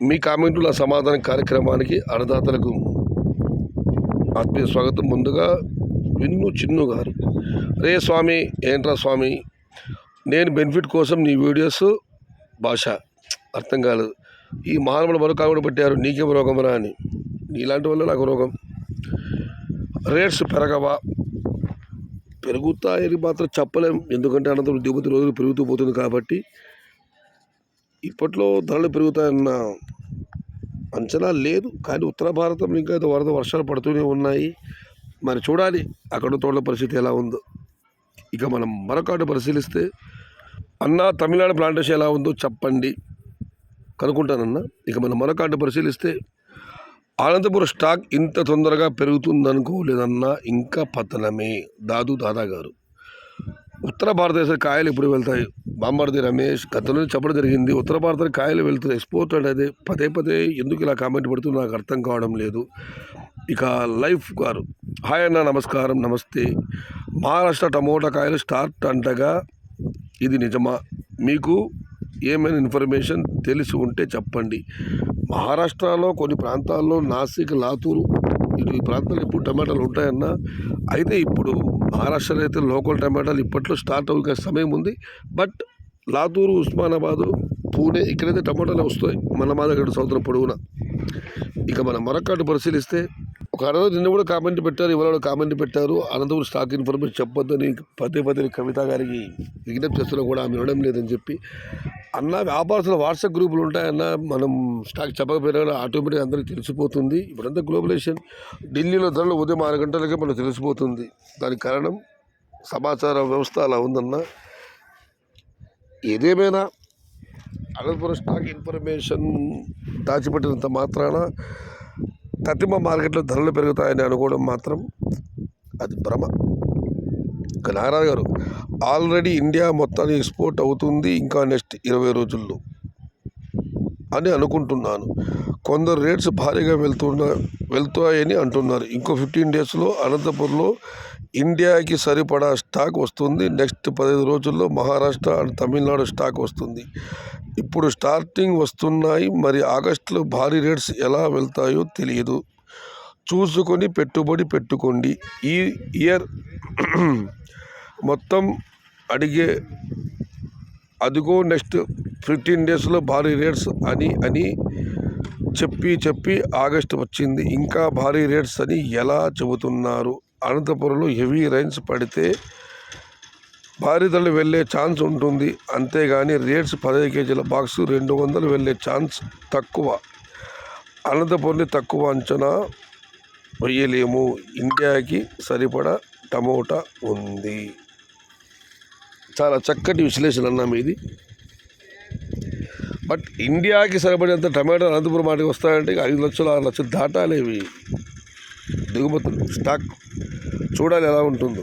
మీ కామెంటుల సమాధాన కార్యక్రమానికి అన్నదాతలకు ఆత్మీయ స్వాగతం. ముందుగా చిన్ను గారు, రే స్వామి ఏంట్రా స్వామి, నేను బెనిఫిట్ కోసం నీ వీడియోస్ భాష అర్థం కాలేదు. ఈ మానవుడు మరో కామెంట్ పెట్టారు, నీకేం రోగమరా అని. నీలాంటి వల్ల నాకు రోగం. రేట్స్ పెరగవా? పెరుగుతాయని మాత్రం చెప్పలేం, ఎందుకంటే అనంతరం దిగుమతి రోజులు పెరుగుతూ పోతుంది కాబట్టి ఇప్పట్లో ధరలు పెరుగుతాయన్న అంచనా లేదు. కానీ ఉత్తర భారతం ఇంకా వర్షాలు పడుతూనే ఉన్నాయి. మరి చూడాలి అక్కడ తోటల పరిస్థితి ఎలా ఉందో. ఇక మనం మరొకటి పరిశీలిస్తే, అన్న తమిళనాడు ప్లాంటేషన్ ఎలా ఉందో చెప్పండి, కనుక్కుంటానన్నా. ఇక మనం మరొకటి పరిశీలిస్తే, అనంతపురం స్టాక్ ఇంత తొందరగా పెరుగుతుందనుకోలేదన్నా, ఇంకా పతనమే. దాదా గారు, ఉత్తర భారతదేశ కాయలు ఇప్పుడు వెళ్తాయి. బాంబర్ది రమేష్ గతంలో చెప్పడం జరిగింది, ఉత్తర భారత కాయలు వెళ్తుంది ఎక్స్పోర్ట్ అనేది. పదే ఎందుకు ఇలా కామెంట్ పెడుతూ నాకు అర్థం కావడం లేదు. ఇక లైఫ్ గారు, హాయ్ అన్న, నమస్కారం. నమస్తే. మహారాష్ట్ర టమోటా కాయలు స్టార్ట్ అంటగా, ఇది నిజమా? మీకు ఏమైనా ఇన్ఫర్మేషన్ తెలిసి ఉంటే చెప్పండి. మహారాష్ట్రలో కొన్ని ప్రాంతాల్లో నాసిక్, లాతూరు ఈ ప్రాంతాల్లో ఇప్పుడు టమాటాలు ఉంటాయన్న. అయితే ఇప్పుడు మహారాష్ట్రలో అయితే లోకల్ టమాటాలు ఇప్పట్లో స్టార్ట్ అయ్యే సమయం ఉంది. బట్ లాతూరు, ఉస్మానాబాదు, పూణే ఇక్కడైతే టమాటాలు వస్తాయి మన మా దగ్గర సంవత్సరం పొడవునా. ఇక మనం మరొకటి పరిశీలిస్తే, ఒక అరవై నిన్న కూడా కామెంట్ పెట్టారు, ఇవాళ కామెంట్ పెట్టారు, అనంతపురం స్టాక్ ఇన్ఫర్మేషన్ చెప్పొద్దని పదే కవిత గారికి విజ్ఞప్తి చేస్తున్నా కూడా ఆమె వినడం లేదని చెప్పి. అన్న వ్యాపారస్తుల వాట్సాప్ గ్రూపులు ఉంటాయన్న, మనం స్టాక్ చెప్పకపోయినా ఆటోమేటిక్గా అందరికీ తెలిసిపోతుంది. ఇప్పుడంతా గ్లోబలైజేషన్. ఢిల్లీలో ధరలు ఉదయం 6 గంటలకే మనకు తెలిసిపోతుంది. దానికి కారణం సమాచార వ్యవస్థ అలా ఉందన్న. ఏదేమైనా అనంతపురం స్టాక్ ఇన్ఫర్మేషన్ దాచిపెట్టినంత మాత్రాన తతిమ మార్కెట్లో ధరలు పెరుగుతాయని అనుకోవడం మాత్రం అది భ్రమ. ఇక నాగరాజు గారు, ఆల్రెడీ ఇండియా మొత్తానికి ఎక్స్పోర్ట్ అవుతుంది ఇంకా నెక్స్ట్ 20 రోజుల్లో అని అనుకుంటున్నాను. కొందరు రేట్స్ భారీగా వెళ్తాయని అంటున్నారు. ఇంకో 15 డేస్లో అనంతపురంలో ఇండియాకి సరిపడా స్టాక్ వస్తుంది. నెక్స్ట్ 15 రోజుల్లో మహారాష్ట్ర అండ్ తమిళనాడు స్టాక్ వస్తుంది. ఇప్పుడు స్టార్టింగ్ వస్తున్నాయి. మరి ఆగస్టులో భారీ రేట్స్ ఎలా వెళ్తాయో తెలియదు. చూసుకొని పెట్టుబడి పెట్టుకోండి. ఈ ఇయర్ మొత్తం అడిగే అదిగో నెక్స్ట్ 15 డేస్లో భారీ రేట్స్ అని చెప్పి ఆగస్టు వచ్చింది, ఇంకా భారీ రేట్స్ అని ఎలా చెబుతున్నారు? అనంతపురంలో హెవీ రైన్స్ పడితే భారీ ధరలు వెళ్ళే ఛాన్స్ ఉంటుంది, అంతేగాని రేట్స్ 15 కేజీల బాక్సు 200 వెళ్ళే ఛాన్స్ తక్కువ. అనంతపురంని తక్కువ అంచనా వేయలేము. ఇండియాకి సరిపడా టమోటా ఉంది. చాలా చక్కటి విశ్లేషణ అన్నా మీది. బట్ ఇండియాకి సరిపడేంత టమాటా అనంతపురం మాటకి వస్తాయంటే 5 లక్షలు 6 లక్షలు దాటాలేవి దిగుమతులు. స్టాక్ చూడాలి ఎలా ఉంటుందో.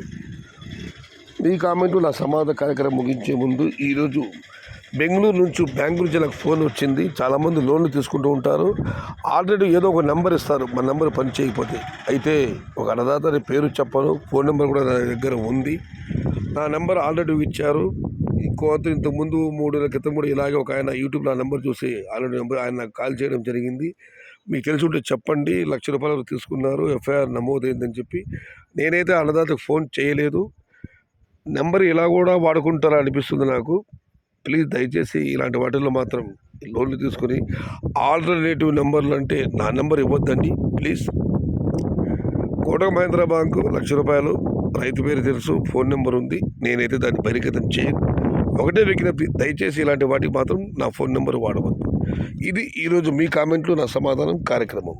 మీ కామెంటు నా సమాధాన కార్యక్రమం ముగించే ముందు, ఈరోజు బెంగళూరు నుంచి బెంగళూరు జిల్లాకు ఫోన్ వచ్చింది. చాలామంది లోన్లు తీసుకుంటూ ఉంటారు. ఆల్రెడీ ఏదో ఒక నెంబర్ ఇస్తారు, మన నెంబర్ పని చేయకపోతే. అయితే ఒక అన్నదాత పేరు చెప్పను, ఫోన్ నెంబర్ కూడా నా దగ్గర ఉంది. నా నెంబర్ ఆల్రెడీ ఇచ్చారు. ఇంతకుముందు 3 నెలల క్రితం కూడా ఇలాగే ఒక ఆయన యూట్యూబ్లో ఆ నెంబర్ చూసి ఆల్రెడీ నెంబర్ ఆయన నాకు కాల్ చేయడం జరిగింది. మీకు తెలిసి ఉంటే చెప్పండి, ₹1,00,000 తీసుకున్నారు, ఎఫ్ఐఆర్ నమోదైందని చెప్పి. నేనైతే అన్నదాతకు ఫోన్ చేయలేదు. నెంబర్ ఇలా కూడా వాడుకుంటారా అనిపిస్తుంది నాకు. ప్లీజ్ దయచేసి ఇలాంటి వాటిల్లో మాత్రం లోన్లు తీసుకుని ఆల్టర్నేటివ్ నెంబర్లు అంటే నా నెంబర్ ఇవ్వద్దండి ప్లీజ్. కోటక్ మహీంద్రా బ్యాంకు ₹1,00,000 రైతు పేరు తెలుసు, ఫోన్ నెంబర్ ఉంది. నేనైతే దాన్ని బహిర్గతం చేయను. ఒకటే విజ్ఞప్తి, దయచేసి ఇలాంటి వాటికి మాత్రం నా ఫోన్ నెంబర్ వాడవద్దు. ఇది ఈరోజు మీ కామెంట్లు నా సమాధానం కార్యక్రమం.